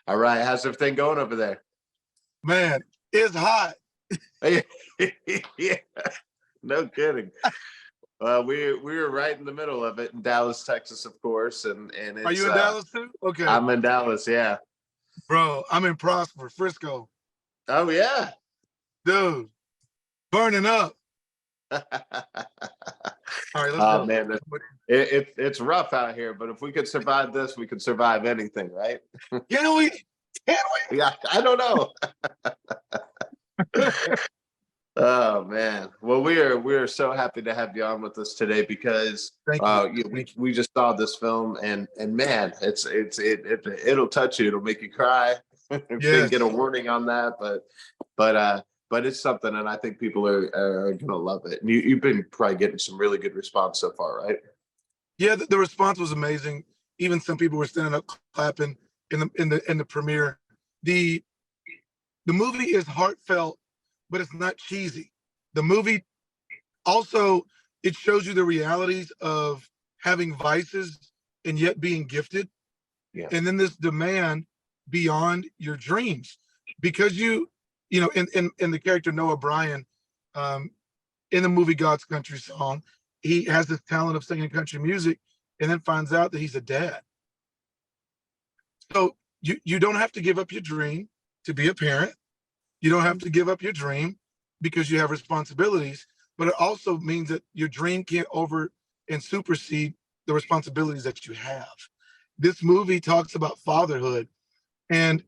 All right, how's everything going over there? Man, it's hot. Yeah, no kidding. We were right in the middle of it in Dallas, Texas, of course, and Are it's you in Dallas too? Okay. I'm in Dallas, yeah. Bro, I'm in Prosper, Frisco. Oh yeah. Dude, burning up. All right, let's Oh go. man, it's rough out here, but if we could survive this, we could survive anything, right? Can we? Can Yeah, I don't know. we? Oh man. Well, we are so happy to have you on with us today because Thank you. we just saw this film and man, it'll touch you. It'll make you cry. Didn't get a Yes. warning on that, but it's something, and I think people are gonna love it. And you've been probably getting some really good response so far, right? Yeah, the response was amazing. Even some people were standing up clapping in the premiere. The the movie is heartfelt, but it's not cheesy. The movie also, it shows you the realities of having vices and yet being gifted, Yeah. and then this demand beyond your dreams, because you know, in the character Noah Bryan, um, in the movie God's Country Song, he has this talent of singing country music, and then finds out that he's a dad. So you don't have to give up your dream to be a parent. You don't have to give up your dream because you have responsibilities, but it also means that your dream can't over and supersede the responsibilities that you have. This movie talks about fatherhood, and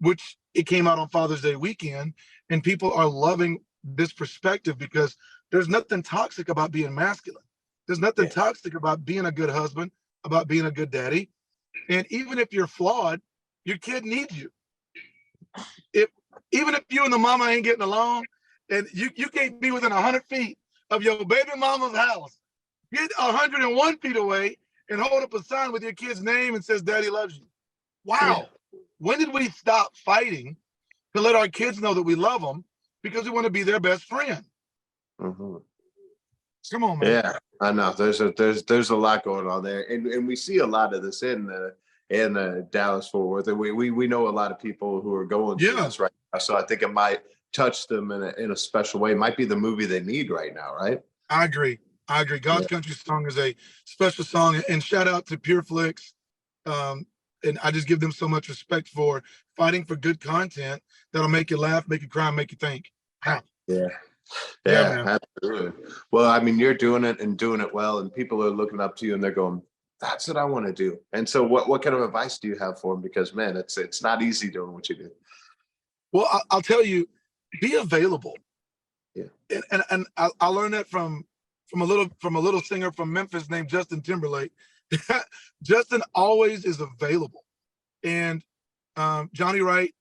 which it came out on Father's Day weekend, and people are loving this perspective because there's nothing toxic about being masculine. There's nothing Yeah. toxic about being a good husband, about being a good daddy. And even if you're flawed, your kid needs you. If Even if you and the mama ain't getting along, and you can't be within 100 feet of your baby mama's house, get 101 feet away and hold up a sign with your kid's name and says, "Daddy loves you." Wow. When did we stop fighting to let our kids know that we love them because we want to be their best friend? Hmm. Come on, man. Yeah, I know. There's a lot going on there, and we see a lot of this in Dallas Fort Worth, and we know a lot of people who are going through Yeah, this right now. So I think it might touch them in a special way. It might be the movie they need right now, right? I agree. I agree. Yeah. God's Country Song is a special song, and shout out to Pure Flix. Um, and I just give them so much respect for fighting for good content that'll make you laugh, make you cry, make you think. How? Yeah. Yeah, Yeah, man. absolutely. Well, I mean, you're doing it and doing it well, and people are looking up to you and they're going, "That's what I want to do." And so, what kind of advice do you have for them? Because man, it's not easy doing what you do. Well, I'll tell you, be available. Yeah. And I learned that from a little singer from Memphis named Justin Timberlake. Justin always is available, and Johnny Wright,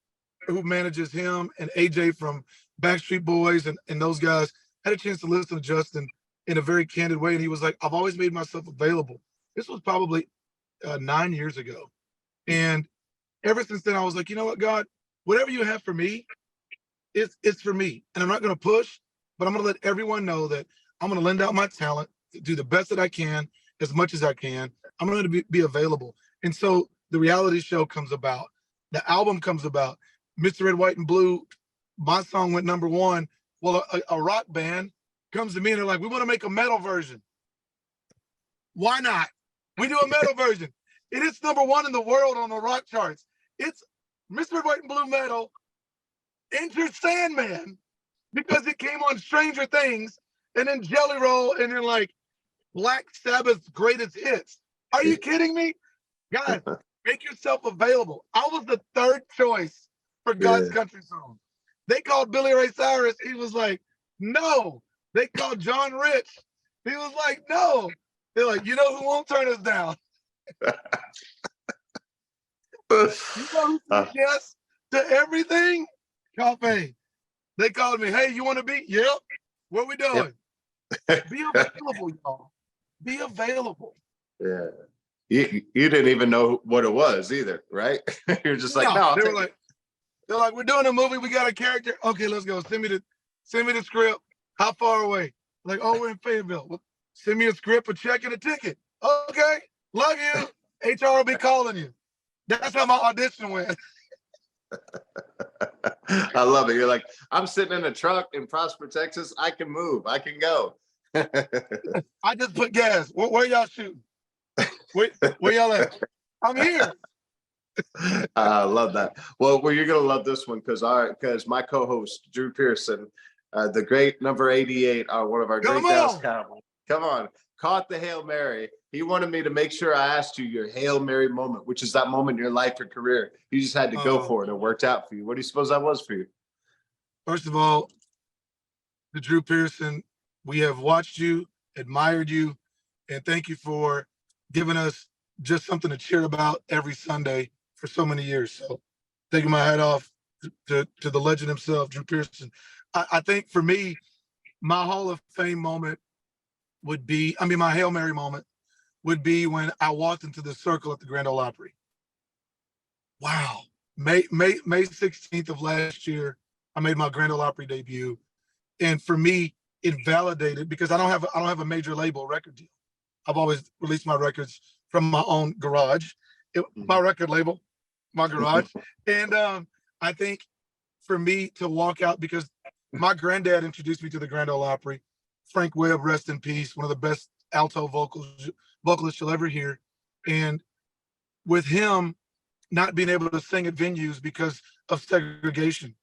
who manages him, and AJ from Backstreet Boys, and those guys had a chance to listen to Justin in a very candid way, and he was like, "I've always made myself available." This was probably 9 years ago, and ever since then, I was like, you know what, God, whatever you have for me, it's for me, and I'm not going to push, but I'm going to let everyone know that I'm going to lend out my talent, do the best that I can, as much as I can. I'm going to be available, and so the reality show comes about, the album comes about, Mr. Red, White, and Blue. My song went #1. Well, a rock band comes to me and they're like, "We want to make a metal version. Why not? We do a metal version." It is #1 in the world on the rock charts. It's Mr. Red, White, and Blue Metal. Enter Sandman, because it came on Stranger Things, and then Jelly Roll, and then like Black Sabbath's greatest hits. Are you kidding me? Guys, make yourself available. I was the third choice for God's Yeah. Country Song. They called Billy Ray Cyrus. He was like, no. They called John Rich. He was like, no. They're like, you know who won't turn us down? You know who said yes to everything? Coffey. They called me, "Hey, you want to be?" "Yep." "What we doing?" Be available, y'all. Be available. Yeah. You didn't even know what it was either, right? You're just like, No, no, I'll they were take like, they're like, "We're doing a movie. We got a character. Okay, let's go. Send me the script. How far away?" Like, "Oh, we're in Fayetteville." "Well, send me a script, a check, and a ticket." "Okay, love you. HR will be calling you." That's how my audition went. I love it. You're like, I'm sitting in a truck in Prosper, Texas. I can move. I can go. I just put gas. Where y'all shooting? Where y'all at? I'm here. I love that. Well, you're gonna love this one because my co-host Drew Pearson, the great number 88, one of our Come great Dallas on. Cowboys. Come on, caught the Hail Mary. He wanted me to make sure I asked you your Hail Mary moment, which is that moment in your life or career. You just had to go for it. It worked out for you. What do you suppose that was for you? First of all, to Drew Pearson, we have watched you, admired you, and thank you for giving us just something to cheer about every Sunday for so many years. So taking my hat off to the legend himself, Drew Pearson. I think for me, my Hall of Fame moment would be, my Hail Mary moment would be when I walked into the circle at the Grand Ole Opry. Wow. May 16th of last year, I made my Grand Ole Opry debut. And for me, it validated because I don't have a major label record deal. I've always released my records from my own garage, my record label, my garage. And I think for me to walk out, because my granddad introduced me to the Grand Ole Opry, Frank Webb, rest in peace, one of the best alto vocalists you'll ever hear. And with him not being able to sing at venues because of segregation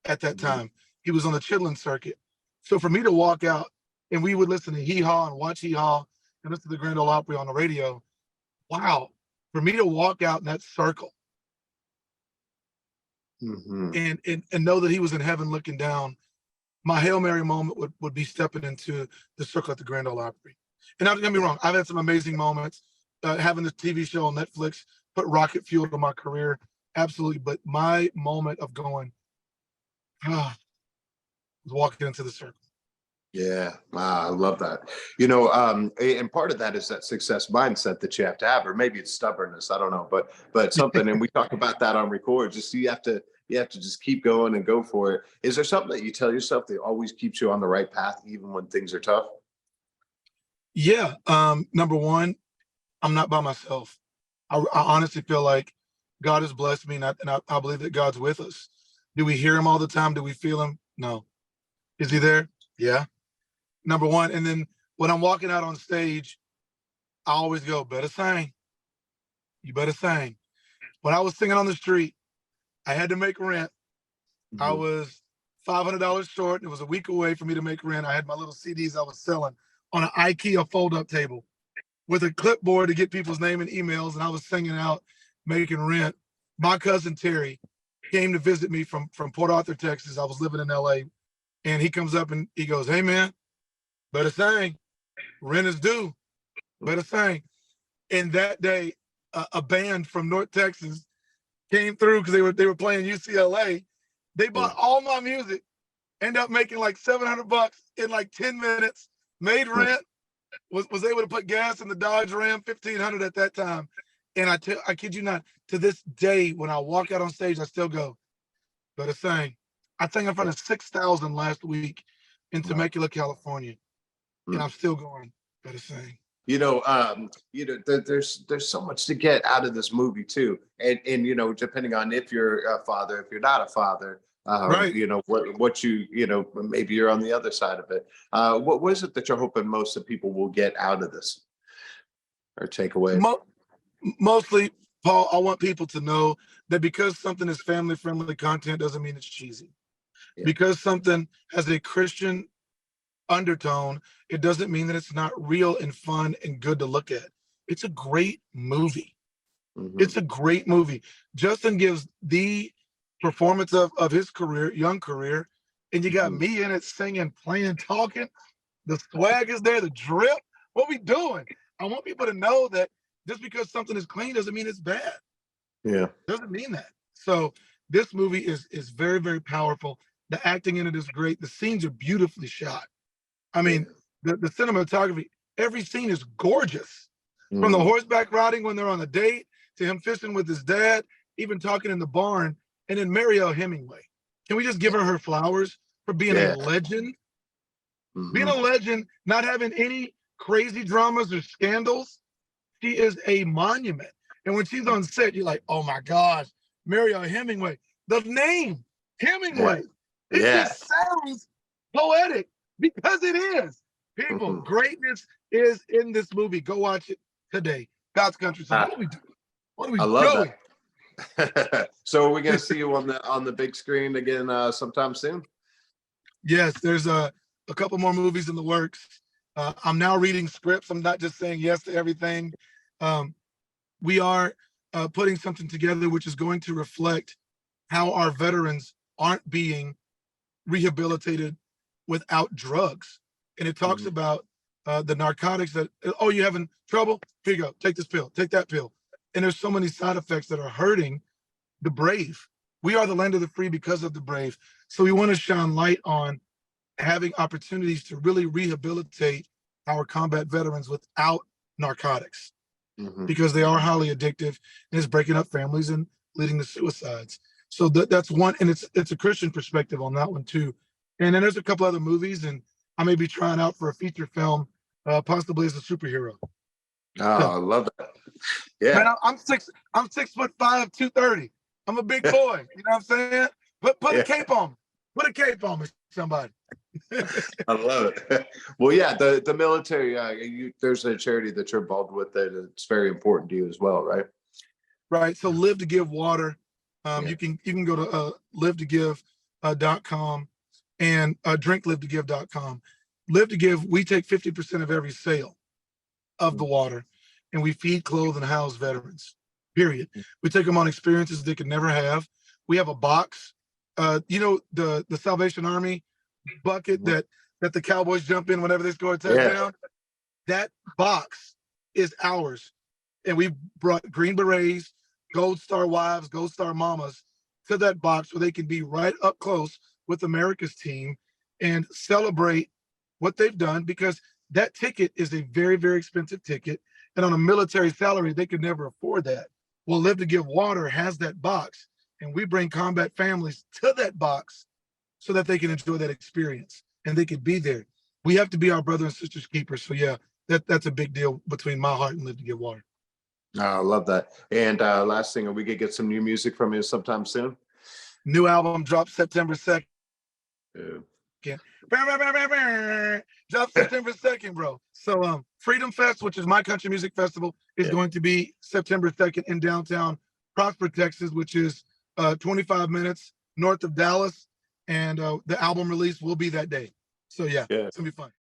at that time, he was on the Chitlin circuit. So for me to walk out and we would listen to Hee Haw and watch Hee Haw and listen to the Grand Ole Opry on the radio, wow, for me to walk out in that circle and know that he was in heaven looking down, my Hail Mary moment would be stepping into the circle at the Grand Ole Opry. And don't get me wrong, I've had some amazing moments. Having this TV show on Netflix put rocket fuel to my career, absolutely. But my moment of going, was walking into the circle. Yeah, wow, I love that. And part of that is that success mindset that you have to have, or maybe it's stubbornness. I don't know, but something. And we talk about that on record. Just you have to just keep going and go for it. Is there something that you tell yourself that always keeps you on the right path, even when things are tough? Yeah. Number one, I'm not by myself. I honestly feel like God has blessed me, and I believe that God's with us. Do we hear him all the time? Do we feel him? No. Is he there? Yeah. Number one. And then when I'm walking out on stage, I always go, better sing. You better sing. When I was singing on the street, I had to make rent. I was $500 short. It was a week away for me to make rent. I had my little CDs I was selling on an IKEA fold-up table with a clipboard to get people's name and emails, and I was singing out, making rent. My cousin Terry came to visit me from Port Arthur, Texas. I was living in LA, and he comes up and he goes, "Hey man, better sing. Rent is due. Better sing." And that day, a band from North Texas came through because they were playing UCLA. They bought all my music, ended up making like $700 in like 10 minutes, made rent, was able to put gas in the Dodge Ram 1500 at that time. And I kid you not, to this day, when I walk out on stage, I still go, better sing. I sang in front of 6,000 last week in Temecula, California. And I'm still going, better sing. There's so much to get out of this movie too, and depending on if you're a father, if you're not a father, right. Maybe you're on the other side of it. What was it that you're hoping most of people will get out of this or take away? Mostly, Paul, I want people to know that because something is family-friendly content doesn't mean it's cheesy. Yeah. Because something has a Christian undertone, it doesn't mean that it's not real and fun and good to look at. It's a great movie. It's a great movie. Justin gives the performance of his career, young career, and you got me in it singing, playing, talking. The swag is there, the drip. What we doing? I want people to know that just because something is clean doesn't mean it's bad. Yeah. Doesn't mean that. So this movie is very, very powerful. The acting in it is great. The scenes are beautifully shot. I mean, the cinematography, every scene is gorgeous. From the horseback riding when they're on a date, to him fishing with his dad, even talking in the barn, and then Mariel Hemingway. Can we just give her flowers for being a legend? Being a legend, not having any crazy dramas or scandals. She is a monument. And when she's on set, you're like, oh my gosh, Mariel Hemingway. The name Hemingway. It Yeah. just sounds poetic because it is. People, Mhm. greatness is in this movie. Go watch it today. God's country. So Ah, what are we doing? What are we I love doing? that. So are we going to see you on the big screen again sometime soon? Yes, there's a couple more movies in the works. I'm now reading scripts. I'm not just saying yes to everything. Um, we are putting something together which is going to reflect how our veterans aren't being rehabilitated without drugs. And it talks Mhm. about the narcotics that, oh, you having trouble? Here you go. Take this pill. Take that pill. And there's so many side effects that are hurting the brave. We are the land of the free because of the brave. So we want to shine light on having opportunities to really rehabilitate our combat veterans without narcotics Mhm. because they are highly addictive and it's breaking up families and leading to suicides. So that's one, and it's a Christian perspective on that one too. And then there's a couple other movies, and I may be trying out for a feature film, possibly as a superhero. Oh, So, I love that. man, Yeah. I'm 6'5", 230. I'm a big boy. You know what I'm saying? Put a Yeah. cape on me. Put a cape on me, somebody. I love it. Well, yeah, the military, there's a charity that you're involved with that it's very important to you as well, right? Right. So Live to Give Water. Yeah. You can go to livetogive.com and drinklivetogive.com. Live to Give, we take 50% of every sale of the water and we feed, clothe, and house veterans. Period. We take them on experiences they could never have. We have a box. The Salvation Army bucket Mhm. that the Cowboys jump in whenever they score a Yeah. touchdown. That box is ours. And we brought Green Berets, Gold Star wives, Gold Star mamas to that box where they can be right up close with America's team and celebrate what they've done because that ticket is a very, very expensive ticket. And on a military salary, they could never afford that. Well, Live to Give Water has that box, and we bring combat families to that box so that they can enjoy that experience and they could be there. We have to be our brother and sisters keepers. So yeah, that's a big deal between my heart and Live to Give Water. Oh, I love that. And last thing, are we gonna get some new music from you sometime soon? New album drops September 2nd. Yeah. Drop September 2nd, bro. So Freedom Fest, which is my country music festival, is Yeah. going to be September 2nd in downtown Prosper, Texas, which is 25 minutes north of Dallas. And the album release will be that day. So yeah, Yeah. it's gonna be fun.